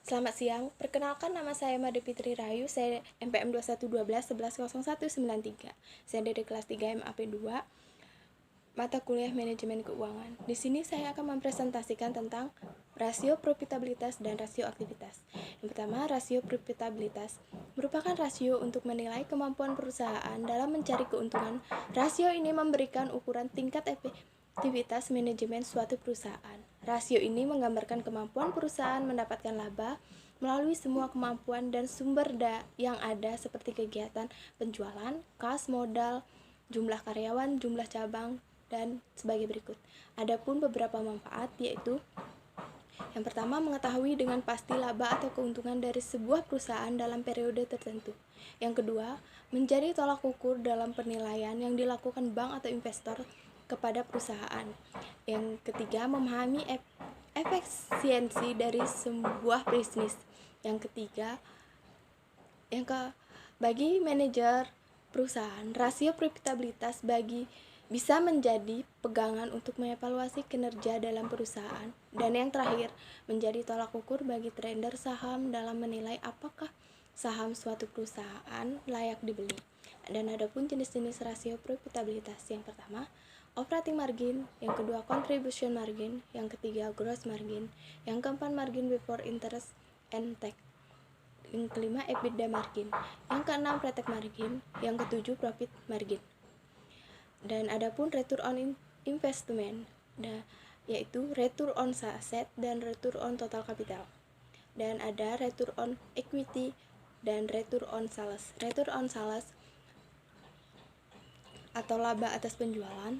Selamat siang, perkenalkan nama saya Made Fitri Rahayu, saya MPM 2112 110193. Saya dari kelas 3 MAP 2, mata kuliah Manajemen Keuangan. Di sini saya akan mempresentasikan tentang rasio profitabilitas dan rasio aktivitas. Yang pertama, rasio profitabilitas merupakan rasio untuk menilai kemampuan perusahaan dalam mencari keuntungan. Rasio ini memberikan ukuran tingkat aktivitas manajemen suatu perusahaan. Rasio ini menggambarkan kemampuan perusahaan mendapatkan laba melalui semua kemampuan dan sumber yang ada seperti kegiatan penjualan, kas modal, jumlah karyawan, jumlah cabang, dan sebagai berikut. Adapun beberapa manfaat yaitu yang pertama, mengetahui dengan pasti laba atau keuntungan dari sebuah perusahaan dalam periode tertentu. Yang kedua, menjadi tolak ukur dalam penilaian yang dilakukan bank atau investor kepada perusahaan. Yang ketiga, memahami efisiensi dari sebuah bisnis. Yang ketiga, bagi manajer perusahaan, rasio profitabilitas bisa menjadi pegangan untuk mengevaluasi kinerja dalam perusahaan. Dan yang terakhir, menjadi tolak ukur bagi trader saham dalam menilai apakah saham suatu perusahaan layak dibeli. Dan adapun jenis-jenis rasio profitabilitas, yang pertama, operating margin, yang kedua contribution margin, yang ketiga gross margin, yang keempat margin before interest and tax, yang kelima EBITDA margin, yang keenam pre-tax margin, yang ketujuh profit margin. Dan adapun return on investment, yaitu return on asset dan return on total capital. Dan ada return on equity dan return on sales. Return on sales atau laba atas penjualan,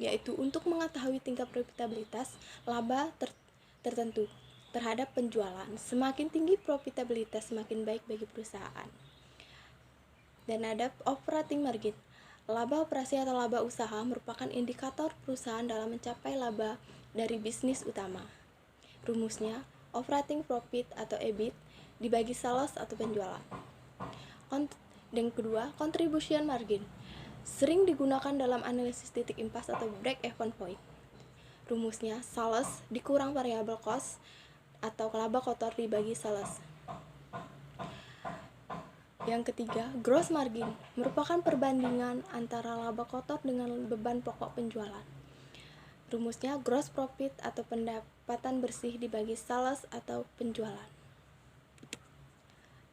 yaitu untuk mengetahui tingkat profitabilitas laba tertentu terhadap penjualan. Semakin tinggi profitabilitas, semakin baik bagi perusahaan. Dan ada operating margin. Laba operasi atau laba usaha merupakan indikator perusahaan dalam mencapai laba dari bisnis utama. Rumusnya, operating profit atau EBIT dibagi sales atau penjualan. Dan kedua, contribution margin sering digunakan dalam analisis titik impas atau break-even point. Rumusnya, sales dikurang variable cost atau laba kotor dibagi sales. Yang ketiga, gross margin merupakan perbandingan antara laba kotor dengan beban pokok penjualan. Rumusnya, gross profit atau pendapatan bersih dibagi sales atau penjualan.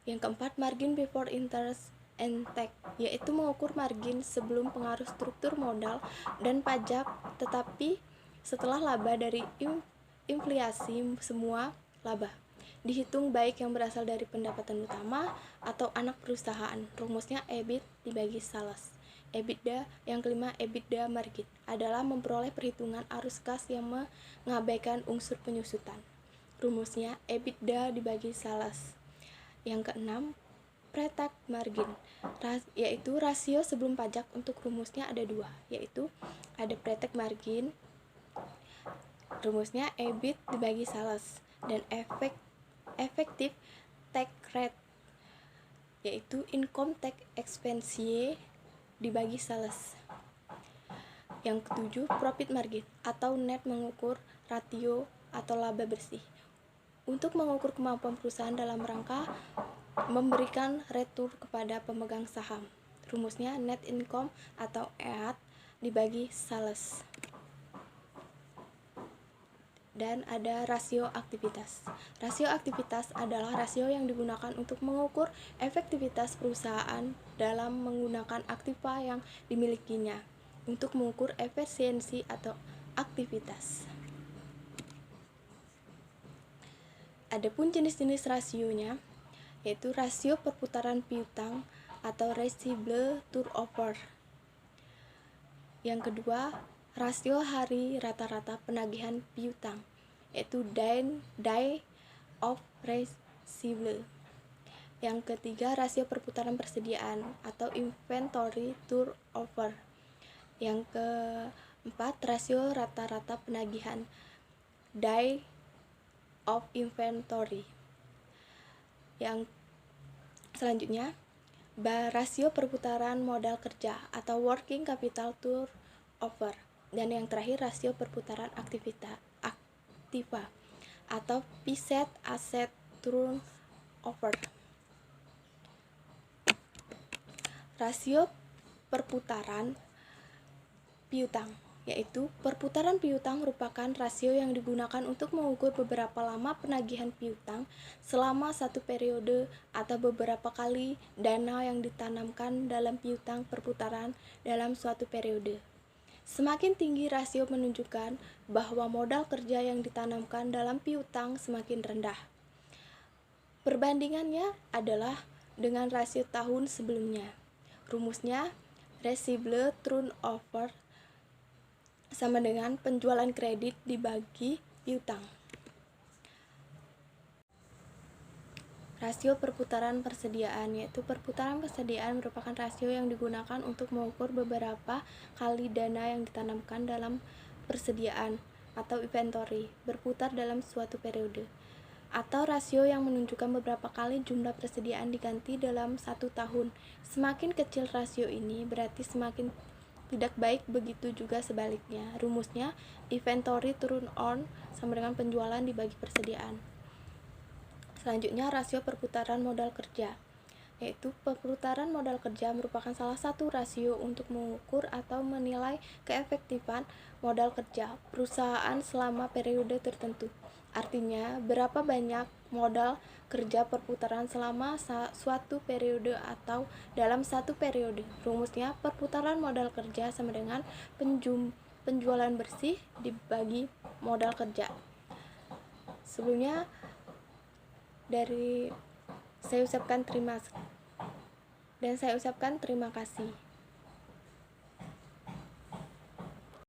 Yang keempat, margin before interest and tax, yaitu mengukur margin sebelum pengaruh struktur modal dan pajak, tetapi setelah laba dari inflasi semua laba dihitung baik yang berasal dari pendapatan utama atau anak perusahaan. Rumusnya EBIT dibagi sales. EBITDA, yang kelima, EBITDA margin adalah memperoleh perhitungan arus kas yang mengabaikan unsur penyusutan. Rumusnya EBITDA dibagi sales. Yang keenam, pre-tax margin, yaitu rasio sebelum pajak. Untuk rumusnya ada dua, yaitu ada pre-tax margin, rumusnya EBIT dibagi sales, dan effective tax rate, yaitu income tax expense dibagi sales. Yang ketujuh, profit margin atau net, mengukur ratio atau laba bersih untuk mengukur kemampuan perusahaan dalam rangka memberikan return kepada pemegang saham. Rumusnya net income atau EAT dibagi sales. Dan ada rasio aktivitas. Rasio aktivitas adalah rasio yang digunakan untuk mengukur efektivitas perusahaan dalam menggunakan aktiva yang dimilikinya untuk mengukur efisiensi atau aktivitas. Adapun jenis-jenis rasionya, yaitu rasio perputaran piutang atau receivable turnover. Yang kedua, rasio hari rata-rata penagihan piutang, yaitu day of receivable. Yang ketiga, rasio perputaran persediaan atau inventory turnover. Yang keempat, rasio rata-rata penagihan, day of inventory. Yang selanjutnya, rasio perputaran modal kerja atau working capital turnover. Dan yang terakhir, rasio perputaran aktiva atau piset asset turnover. Rasio perputaran piutang, yaitu perputaran piutang merupakan rasio yang digunakan untuk mengukur beberapa lama penagihan piutang selama satu periode atau beberapa kali dana yang ditanamkan dalam piutang perputaran dalam suatu periode. Semakin tinggi rasio menunjukkan bahwa modal kerja yang ditanamkan dalam piutang semakin rendah. Perbandingannya adalah dengan rasio tahun sebelumnya. Rumusnya, receivable turnover sama dengan penjualan kredit dibagi piutang. Rasio perputaran persediaan, yaitu perputaran persediaan merupakan rasio yang digunakan untuk mengukur beberapa kali dana yang ditanamkan dalam persediaan atau inventory berputar dalam suatu periode, atau rasio yang menunjukkan beberapa kali jumlah persediaan diganti dalam satu tahun. Semakin kecil rasio ini berarti semakin tidak baik, begitu juga sebaliknya. Rumusnya, inventory turn on sama dengan penjualan dibagi persediaan. Selanjutnya, rasio perputaran modal kerja, yaitu perputaran modal kerja merupakan salah satu rasio untuk mengukur atau menilai keefektifan modal kerja perusahaan selama periode tertentu. Artinya, berapa banyak modal kerja perputaran selama suatu periode atau dalam satu periode. Rumusnya, perputaran modal kerja sama dengan penjualan bersih dibagi modal kerja. Sebelumnya, saya ucapkan terima kasih.